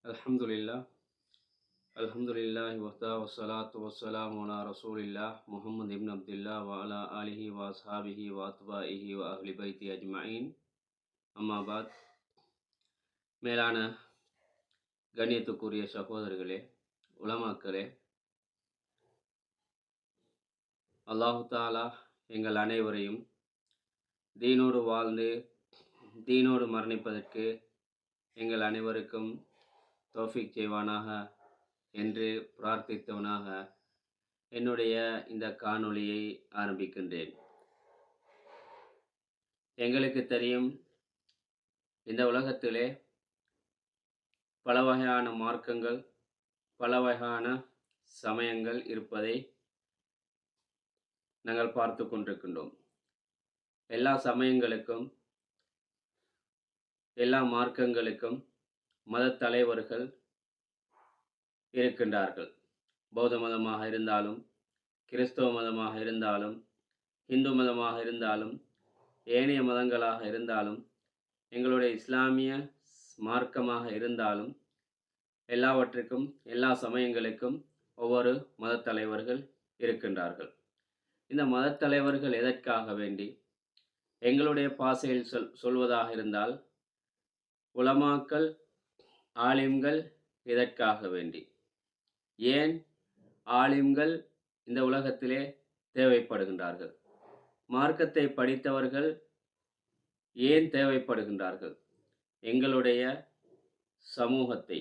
அல்ஹம்துலில்லாஹ் அல்ஹம்துலில்லாஹி வஹ்தா வஸ்ஸலாத்து வஸ்ஸலாமு அலா ரசூலில்லாஹ் முஹம்மது இப்னு அப்துல்லாஹ் வ அலா ஆலிஹி வ அஸ்ஹாபிஹி வ அத்பாஇஹி வ அஹ்லி பைத்தி அஜ்மஈன். அம்மா பாத். மேலான கண்ணியத்துக்குரிய சகோதரர்களே, உலமாக்களே, அல்லாஹு தஆலா எங்கள் அனைவரையும் தீனோடு வாழ்ந்து தீனோடு மரணிப்பதற்கு எங்கள் அனைவருக்கும் தௌஃபீக் செய்வானாக என்று பிரார்த்தித்தவனாக என்னுடைய இந்த காணொளியை ஆரம்பிக்கின்றேன். எங்களுக்கு தெரியும், இந்த உலகத்திலே பல வகையான மார்க்கங்கள், பல வகையான சமயங்கள் இருப்பதை நாங்கள் பார்த்து கொண்டிருக்கின்றோம். எல்லா சமயங்களுக்கும், எல்லா மார்க்கங்களுக்கும் மதத் தலைவர்கள் இருக்கின்றார்கள். பௌத்த மதமாக இருந்தாலும், கிறிஸ்தவ மதமாக இருந்தாலும், இந்து மதமாக இருந்தாலும், ஏனைய மதங்களாக இருந்தாலும், எங்களுடைய இஸ்லாமிய மார்க்கமாக இருந்தாலும், எல்லாவற்றுக்கும் எல்லா சமயங்களுக்கும் ஒவ்வொரு மதத் தலைவர்கள் இருக்கின்றார்கள். இந்த மதத் தலைவர்கள் எதற்காக வேண்டி, எங்களுடைய பாஷையில் சொல்வதாக இருந்தால், உலமாக்கள், ஆலிம்கள் எதற்காக வேண்டி, ஏன் ஆலிம்கள் இந்த உலகத்திலே தேவைப்படுகின்றார்கள், மார்க்கத்தை படித்தவர்கள் ஏன் தேவைப்படுகின்றார்கள், எங்களுடைய சமூகத்தை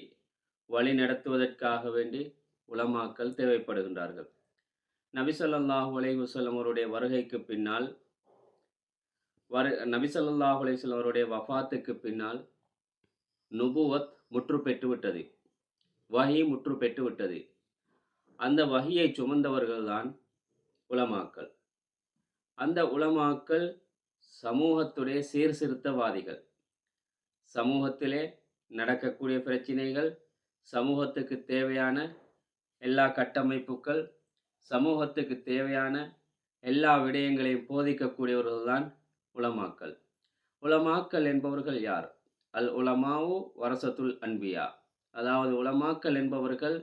வழி நடத்துவதற்காக வேண்டி உலமாக்கள் தேவைப்படுகின்றார்கள். நபி ஸல்லல்லாஹு அலைஹி வஸல்லம் அவருடைய வருகைக்கு பின்னால், நபி ஸல்லல்லாஹு அலைஹி வஸல்லம் அவருடைய வஃபாத்துக்கு பின்னால் நுபுவத் முற்று பெற்றுவிட்டது, வஹி முற்று பெற்றுவிட்டது. அந்த வஹியை சுமந்தவர்கள்தான் உலமாக்கள். அந்த உலமாக்கள் சமூகத்துடைய சீர்திருத்தவாதிகள். சமூகத்திலே நடக்கக்கூடிய பிரச்சனைகள், சமூகத்துக்கு தேவையான எல்லா கட்டமைப்புகள், சமூகத்துக்கு தேவையான எல்லா விடயங்களையும் போதிக்கக்கூடியவர்கள்தான் உலமாக்கள். உலமாக்கள் என்பவர்கள் யார்? அல் உலமாவு வரசத்துல் அன்பியா, அதாவது உலமாக்கள் என்பவர்கள்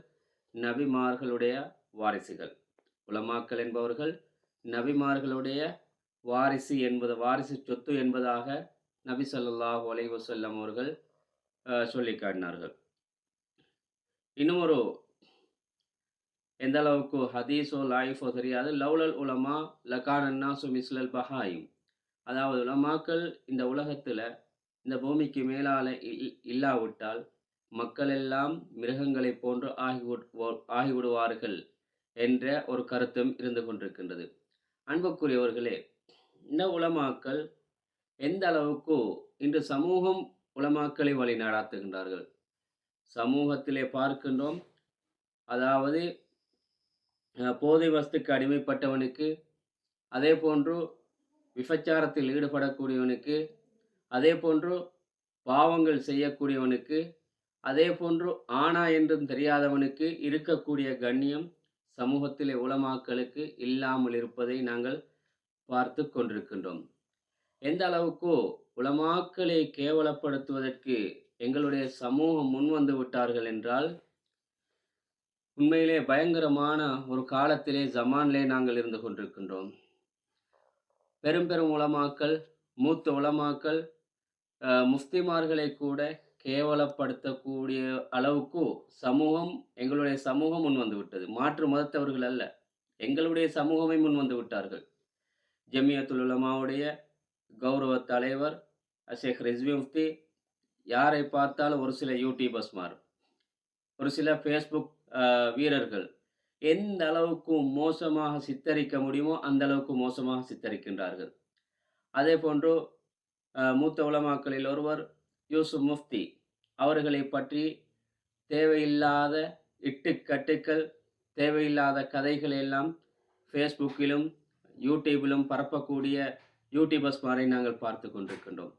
நபிமார்களுடைய வாரிசுகள். உலமாக்கள் என்பவர்கள் நபிமார்களுடைய வாரிசு வாரிசு சொத்து என்பதாக நபி ஸல்லல்லாஹு அலைஹி வஸல்லம் அவர்கள் சொல்லி காட்டினார்கள். இன்னும் ஒரு எந்த அளவுக்கு ஹதீஸோ லாயிஃபோ தெரியாது, லவ்லல் உலமா லகானன் நாசு மிஸ்லல் பஹாயிம், அதாவது உலமாக்கள் இந்த உலகத்தில், இந்த பூமிக்கு மேலால இல்லாவிட்டால் மக்கள் எல்லாம் மிருகங்களைப் போன்று ஆகிவிடுவார்கள் என்ற ஒரு கருத்தும் இருந்து கொண்டிருக்கின்றது. அன்புக்குரியவர்களே, இந்த உலமாக்கள் எந்த அளவுக்கு இன்று சமூகம் உலமாக்களை வழி நடாத்துகின்றார்கள். சமூகத்திலே பார்க்கின்றோம், அதாவது போதை வஸ்துக்கு அடிமைப்பட்டவனுக்கு, அதே போன்று விபச்சாரத்தில் ஈடுபடக்கூடியவனுக்கு, அதே போன்று பாவங்கள் செய்யக்கூடியவனுக்கு, அதே போன்று ஆனா என்றும் தெரியாதவனுக்கு இருக்கக்கூடிய கண்ணியம் சமூகத்திலே உலமாக்களுக்கு இல்லாமல் இருப்பதை நாங்கள் பார்த்து கொண்டிருக்கின்றோம். எந்த அளவுக்கு உலமாக்களை கேவலப்படுத்துவதற்கு எங்களுடைய சமூகம் முன்வந்து விட்டார்கள் என்றால், உண்மையிலே பயங்கரமான ஒரு காலத்திலே ஜமானிலே நாங்கள் இருந்து கொண்டிருக்கின்றோம். பெரும் பெரும் உலமாக்கள், மூத்த உலமாக்கள் முஃப்திமார்களை கூட கேவலப்படுத்தக்கூடிய அளவுக்கு எங்களுடைய சமூகம் முன்வந்து விட்டது. மாற்று மதத்தவர்கள் அல்ல, எங்களுடைய சமூகமே முன்வந்து விட்டார்கள். ஜமியத்துல் உலமாவுடைய கௌரவ தலைவர் ஷேக் ரிஸ்வி முஃப்தி, யாரை பார்த்தாலும் ஒரு சில யூடியூபர்ஸ்மார், ஒரு சில ஃபேஸ்புக் வீரர்கள் எந்த அளவுக்கு மோசமாக சித்தரிக்க முடியுமோ அந்த அளவுக்கு மோசமாக சித்தரிக்கின்றார்கள். அதே போன்று மூத்த உலமாக்களில் ஒருவர் யூசுப் முஃப்தி, அவர்களை பற்றி தேவையில்லாத இட்டுக்கட்டுக்கள், தேவையில்லாத கதைகளை எல்லாம் ஃபேஸ்புக்கிலும் யூடியூபிலும் பரப்பக்கூடிய யூடியூபர்ஸ்மாரை நாங்கள் பார்த்து கொண்டிருக்கின்றோம்.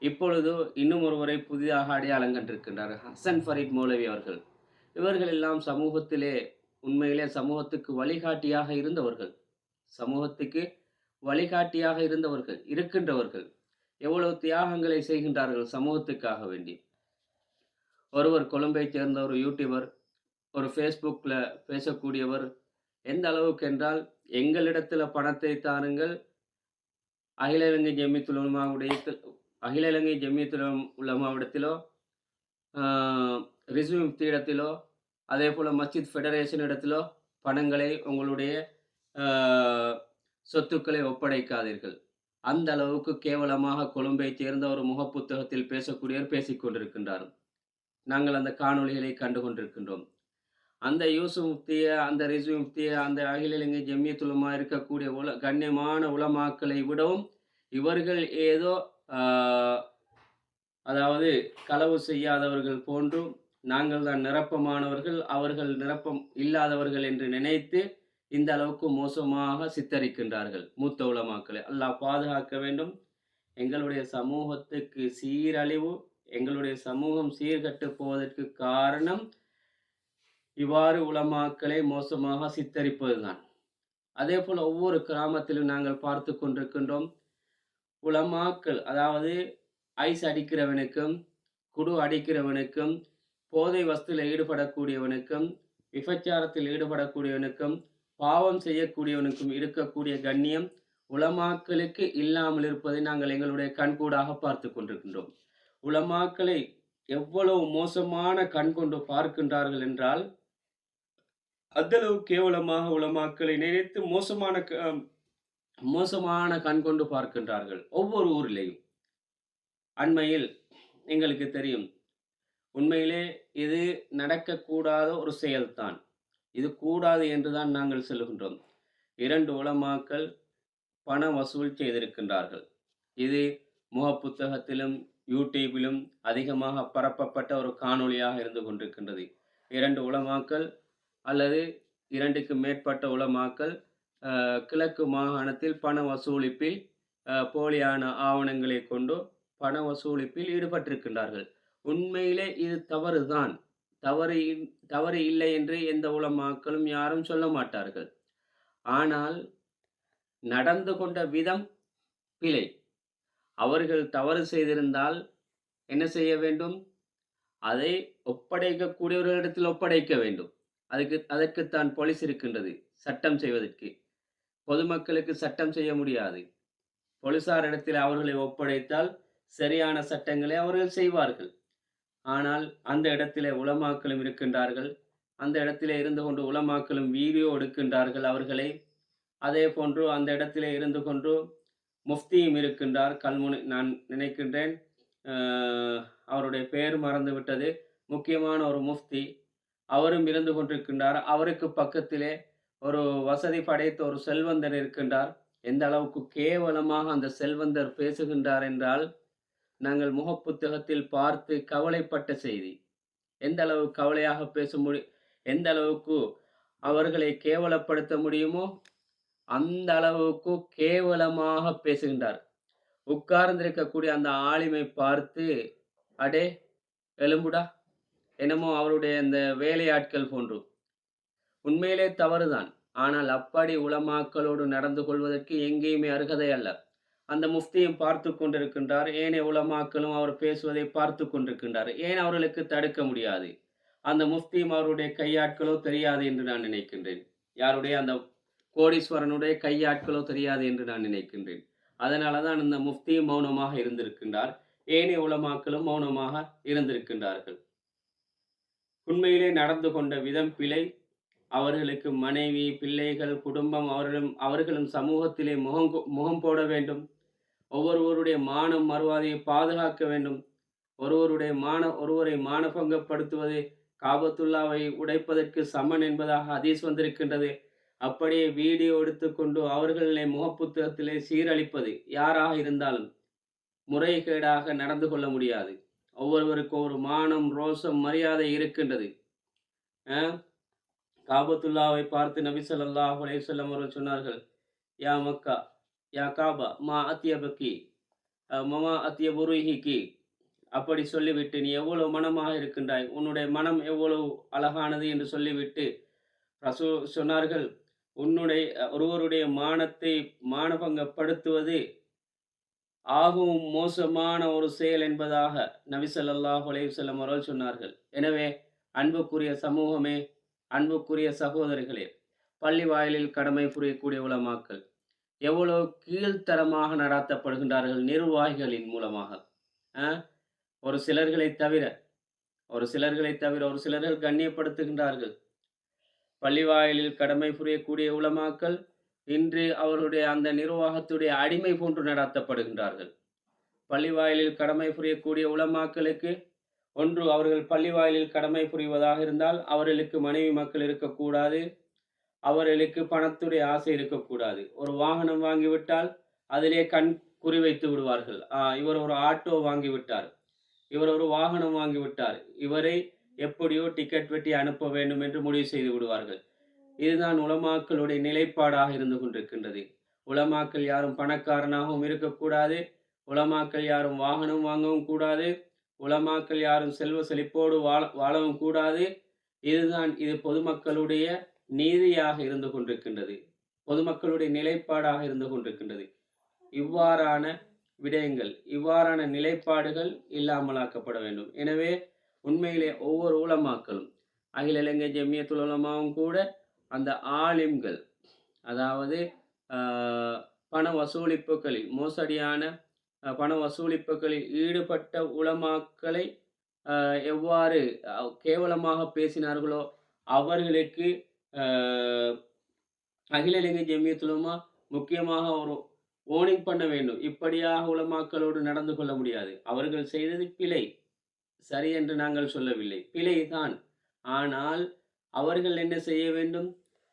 இப்பொழுது இன்னும் ஒருவரை புதிதாக அடையாளம் கண்டிருக்கின்றார், ஹசன் ஃபரீத் மௌலவி அவர்கள். இவர்கள் எல்லாம் சமூகத்திலே உண்மையிலே சமூகத்துக்கு வழிகாட்டியாக இருக்கின்றவர்கள். எவ்வளவு தியாகங்களை செய்கின்றார்கள் சமூகத்துக்காக வேண்டி. ஒருவர் கொழும்பைச் சேர்ந்த ஒரு யூடியூபர், ஒரு ஃபேஸ்புக்கில் பேசக்கூடியவர், எந்த அளவுக்கு என்றால், எங்களிடத்தில பணத்தை தாருங்கள், அகில இலங்கை ஜம்மியத்துல் உலமாவுடைய அகில இலங்கை ஜம்மியத்துல் உலமாவிடத்திலோ, ரிஸ்வி முஃப்தி இடத்திலோ, அதேபோல மஸ்ஜித் ஃபெடரேஷன் இடத்திலோ பணங்களை உங்களுடைய அ சொத்துக்களை ஒப்படைக்காதீர்கள். அந்த அளவுக்கு கேவலமாக கொழும்பைச் சேர்ந்த ஒரு முகப்புத்தகத்தில் பேசக்கூடியவர் பேசிக் கொண்டிருக்கின்றார். நாங்கள் அந்த காணொளிகளை கண்டு கொண்டிருக்கின்றோம். அந்த யூசுப் முஃப்திய, அந்த ரிஸ்வி முஃப்திய, அந்த அகில இலங்கை ஜம்மியத்துல் உலமா இருக்கக்கூடிய கண்ணியமான உலமாக்களை விடவும் இவர்கள் ஏதோ ஆ அதாவது களவு செய்யாதவர்கள் போன்றும், நாங்கள் தான் நிரப்பமானவர்கள், அவர்கள் நிரப்பம் இல்லாதவர்கள் என்று நினைத்து இந்த அளவுக்கு மோசமாக சித்தரிக்கின்றார்கள் மூத்த உலமாக்களை. அல்லாஹ் பாதுகாக்க வேண்டும். எங்களுடைய சமூகத்துக்கு சீரழிவு, எங்களுடைய சமூகம் சீர்கெட்டு போவதற்கு காரணம் இவ்வாறு உலமாக்களை மோசமாக சித்தரிப்பதுதான். அதேபோல ஒவ்வொரு கிராமத்திலும் நாங்கள் பார்த்து கொண்டிருக்கின்றோம். உலமாக்கள் அதாவது ஐஸ் அடிக்கிறவனுக்கும், குடு அடிக்கிறவனுக்கும், போதை வஸ்துல ஈடுபடக்கூடியவனுக்கும், விபச்சாரத்தில் ஈடுபடக்கூடியவனுக்கும், பாவம் செய்யக்கூடியவனுக்கும் இருக்கக்கூடிய கண்ணியம் உலமாக்களுக்கு இல்லாமல் இருப்பதை நாங்கள் எங்களுடைய கண்கூடாக பார்த்து கொண்டிருக்கின்றோம். உலமாக்களை எவ்வளவு மோசமான கண் கொண்டு பார்க்கின்றார்கள் என்றால், அந்தளவு கேவலமாக உலமாக்களை நினைத்து மோசமான கண் கொண்டு பார்க்கின்றார்கள். ஒவ்வொரு ஊரிலேயும். அண்மையில் எங்களுக்கு தெரியும். உண்மையிலே இது நடக்கக்கூடாத ஒரு செயல்தான். இது கூடாது என்றுதான் நாங்கள் சொல்லுகின்றோம். 2 உலமாக்கள் பண வசூல் செய்திருக்கின்றார்கள். இது முகப்புத்தகத்திலும், யூடியூபிலும் அதிகமாக பரப்பப்பட்ட ஒரு காணொளியாக இருந்து கொண்டிருக்கின்றது. 2 உலமாக்கள் அல்லது 2க்கு மேற்பட்ட உலமாக்கள் கிழக்கு மாகாணத்தில் பண வசூலிப்பில் போலியான ஆவணங்களை கொண்டு பண வசூலிப்பில் ஈடுபட்டிருக்கின்றார்கள். உண்மையிலே இது தவறுதான். தவறு இல்லை என்று எந்த உலமாக்களும் யாரும் சொல்ல மாட்டார்கள். ஆனால் நடந்து கொண்ட விதம் பிழை. அவர்கள் தவறு செய்திருந்தால் என்ன செய்ய வேண்டும்? அதை ஒப்படைக்கக்கூடியவர்களிடத்தில் ஒப்படைக்க வேண்டும். அதற்குத்தான் போலீஸ் இருக்கின்றது, சட்டம் செய்வதற்கு. பொதுமக்களுக்கு சட்டம் செய்ய முடியாது. போலீசாரிடத்தில் அவர்களை ஒப்படைத்தால் சரியான சட்டங்களை அவர்கள் செய்வார்கள். ஆனால் அந்த இடத்திலே உலமாக்களும் இருக்கின்றார்கள். அந்த இடத்திலே இருந்து கொண்டு உலமாக்களும் வீடியோ எடுக்கின்றார்கள் அவர்களை. அதே போன்று அந்த இடத்திலே இருந்து கொண்டு முஃப்தியும் இருக்கின்றார். நான் நினைக்கின்றேன் அவருடைய பெயர் மறந்துவிட்டது. முக்கியமான ஒரு முஃப்தி. அவரும் இருந்து கொண்டிருக்கின்றார். அவருக்கு பக்கத்திலே ஒரு வசதி படைத்த ஒரு செல்வந்தர் இருக்கின்றார். எந்த அளவுக்கு கேவலமாக அந்த செல்வந்தர் பேசுகின்றார் என்றால், நாங்கள் முகப்புத்தகத்தில் பார்த்து கவலைப்பட்ட செய்தி. எந்த அளவு கவலையாக எந்த அளவுக்கு அவர்களை கேவலப்படுத்த முடியுமோ அந்த அளவுக்கு கேவலமாக பேசுகின்றார். உட்கார்ந்திருக்கக்கூடிய அந்த ஆலிமை பார்த்து, அடே எலும்புடா, என்னமோ அவருடைய அந்த வேலையாட்கள் போன்று. உண்மையிலே தவறுதான். ஆனால் அப்படி உலமாக்களோடு நடந்து கொள்வதற்கு எங்கேயுமே அருகதை அல்ல. அந்த முஃப்தியும் பார்த்து கொண்டிருக்கின்றார். ஏனைய உலமாக்களும் அவர் பேசுவதை பார்த்து கொண்டிருக்கின்றார். ஏன் அவர்களுக்கு தடுக்க முடியாது? அந்த முஃப்தியும் அவருடைய கையாட்களோ தெரியாது என்று நான் நினைக்கின்றேன். யாருடைய அந்த கோடீஸ்வரனுடைய கையாட்களோ தெரியாது என்று நான் நினைக்கின்றேன். அதனால தான் அந்த முஃப்தியும் மௌனமாக இருந்திருக்கின்றார். ஏனைய உலமாக்களும் மௌனமாக இருந்திருக்கின்றார்கள். உண்மையிலே நடந்து கொண்ட விதம் பிழை. அவர்களுக்கு மனைவி, பிள்ளைகள், குடும்பம், அவர்களும் சமூகத்திலே முகம் போட வேண்டும். ஒவ்வொருவருடைய மானம் மறுவாதையை பாதுகாக்க வேண்டும். ஒருவரை மானபங்கப்படுத்துவது காபத்துல்லாவை உடைப்பதற்கு சமன் என்பதாக ஹதீஸ் வந்திருக்கின்றது. அப்படியே வீடியோ எடுத்துக்கொண்டு அவர்களை முகப்புத்தகத்திலே சீரழிப்பது யாராக இருந்தாலும் முறைகேடாக நடந்து கொள்ள முடியாது. ஒவ்வொருவருக்கு ஒரு மானம், ரோசம், மரியாதை இருக்கின்றது. காபத்துல்லாவை பார்த்து நபி ஸல்லல்லாஹு அலைஹி வஸல்லம் அவர்கள் சொன்னார்கள், யா மக்கா, யா காபா, மா அத்தியபக்கி, மமா அத்தியபுருஹிகி. அப்படி சொல்லிவிட்டு, நீ எவ்வளவு மனமாக இருக்கின்றாய், உன்னுடைய மனம் எவ்வளவு அழகானது என்று சொல்லிவிட்டு சொன்னார்கள், ஒருவருடைய மானத்தை மானபங்கப்படுத்துவது ஆகவும் மோசமான ஒரு செயல் என்பதாக நபி ஸல்லல்லாஹு அலைஹி வஸல்லம் அவர்கள் சொன்னார்கள். எனவே அன்புக்குரிய சமூகமே, அன்புக்குரிய சகோதரிகளே, பள்ளி வாயிலில் கடமை புரியக்கூடிய உலமாக்கள் எவ்வளவு கீழ்த்தரமாக நடாத்தப்படுகின்றார்கள் நிர்வாகிகளின் மூலமாக. அ ஒரு சிலர்களை தவிர ஒரு சிலர்கள் கண்ணியப்படுத்துகின்றார்கள். பள்ளிவாயலில் கடமை புரியக்கூடிய உலமாக்கள் இன்று அவர்களுடைய அந்த நிர்வாகத்துடைய அடிமை போன்று நடாத்தப்படுகின்றார்கள். பள்ளிவாயலில் கடமை புரியக்கூடிய உலமாக்களுக்கு ஒன்று அவர்கள் பள்ளிவாயலில் கடமை புரிவதாக இருந்தால் அவர்களுக்கு மனைவி மக்கள் இருக்கக்கூடாது. அவர்களுக்கு பணத்துடைய ஆசை இருக்கக்கூடாது. ஒரு வாகனம் வாங்கிவிட்டால் அதிலே கண் குறிவைத்து விடுவார்கள். இவர் ஒரு ஆட்டோ வாங்கிவிட்டார். இவர் ஒரு வாகனம் வாங்கிவிட்டார். இவரை எப்படியோ டிக்கெட் வெட்டி அனுப்ப வேண்டும் என்று முடிவு செய்து விடுவார்கள். இதுதான் உலமாக்களுடைய நிலைப்பாடாக இருந்து கொண்டிருக்கின்றது. உலமாக்கள் யாரும் பணக்காரனாகவும் இருக்கக்கூடாது. உலமாக்கள் யாரும் வாகனம் வாங்கவும் கூடாது. உலமாக்கள் யாரும் செல்வ செழிப்போடு வாழவும் கூடாது. இது பொதுமக்களுடைய நீதியாக இருந்து கொண்டிருக்கின்றது. பொதுமக்களுடைய நிலைப்பாடாக இருந்து கொண்டிருக்கின்றது. இவ்வாறான விடயங்கள், இவ்வாறான நிலைப்பாடுகள் இல்லாமலாக்கப்பட வேண்டும். எனவே உண்மையிலே ஒவ்வொரு உலமாக்களும் அகில இலங்கை ஜமியத்துல் உலமாவும் கூட அந்த ஆலிம்கள், அதாவது பண வசூலிப்புகளில் மோசடியான பண வசூலிப்புகளில் ஈடுபட்ட உலமாக்களை எவ்வாறு கேவலமாக பேசினார்களோ அவர்களுக்கு அகில இலங்கை ஜமியத்துல் உலமா முக்கியமாக ஒரு ஓர்னிங் பண்ண வேண்டும். இப்படியாக உலமாக்களோடு நடந்து கொள்ள முடியாது. அவர்கள் செய்தது பிழை. சரி என்று நாங்கள் சொல்லவில்லை. பிழைதான். ஆனால் அவர்கள் என்ன செய்ய வேண்டும்?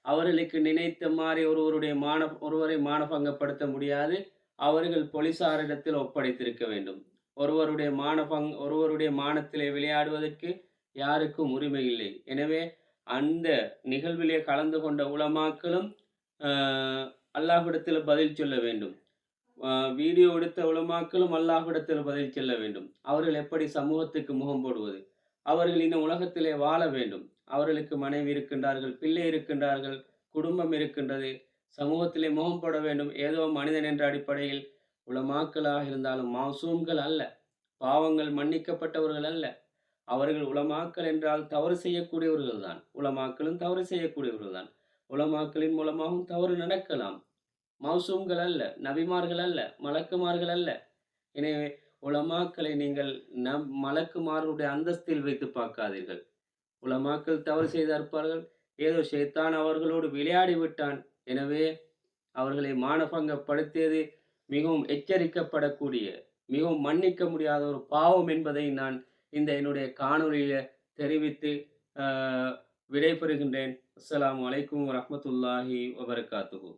அவர்களுக்கு நினைத்த மாரி ஒருவரை மானபங்கப்படுத்த முடியாது. அவர்கள் போலீசாரிடத்தில் ஒப்படைத்திருக்க வேண்டும். ஒருவருடைய மானத்திலே விளையாடுவதற்கு யாருக்கும் உரிமை இல்லை. எனவே அந்த நிகழ்விலே கலந்து கொண்ட உலமாக்களும் அல்லாஹ்விடத்தில் பதில் சொல்ல வேண்டும். வீடியோ எடுத்த உலமாக்களும் அல்லாஹ்விடத்தில் பதில் சொல்ல வேண்டும். அவர்கள் எப்படி சமூகத்துக்கு முகம் போடுவது? அவர்கள் இந்த உலகத்திலே வாழ வேண்டும். அவர்களுக்கு மனைவி இருக்கின்றார்கள், பிள்ளை இருக்கின்றார்கள், குடும்பம் இருக்கின்றது. சமூகத்திலே முகம் போட வேண்டும். ஏதோ மனிதன் என்ற அடிப்படையில் உலமாக்களாக இருந்தாலும் மாசூம்கள் அல்ல. பாவங்கள் மன்னிக்கப்பட்டவர்கள் அல்ல. அவர்கள் உலமாக்கள் என்றால் தவறு செய்யக்கூடியவர்கள் தான். உலமாக்களும் தவறு செய்யக்கூடியவர்கள் தான். உலமாக்களின் மூலமாகவும் தவறு நடக்கலாம். மௌசூம்கள் அல்ல, நபிமார்கள் அல்ல, மலக்குமார்கள் அல்ல. எனவே உலமாக்களை நீங்கள் மலக்குமார்களுடைய அந்தஸ்தில் வைத்து பார்க்காதீர்கள். உலமாக்கள் தவறு செய்திருப்பார்கள். ஏதோ ஷைத்தான் அவர்களோடு விளையாடி விட்டான். எனவே அவர்களை மானபங்கப்படுத்தியது மிகவும் எச்சரிக்கப்படக்கூடிய, மிகவும் மன்னிக்க முடியாத ஒரு பாவம் என்பதை நான் என்னுடைய காணொளியில தெரிவித்து விடைபெறுகின்றேன். அஸ்ஸலாமு அலைக்கும் வரஹ்மத்துல்லாஹி வபரகாத்துஹு.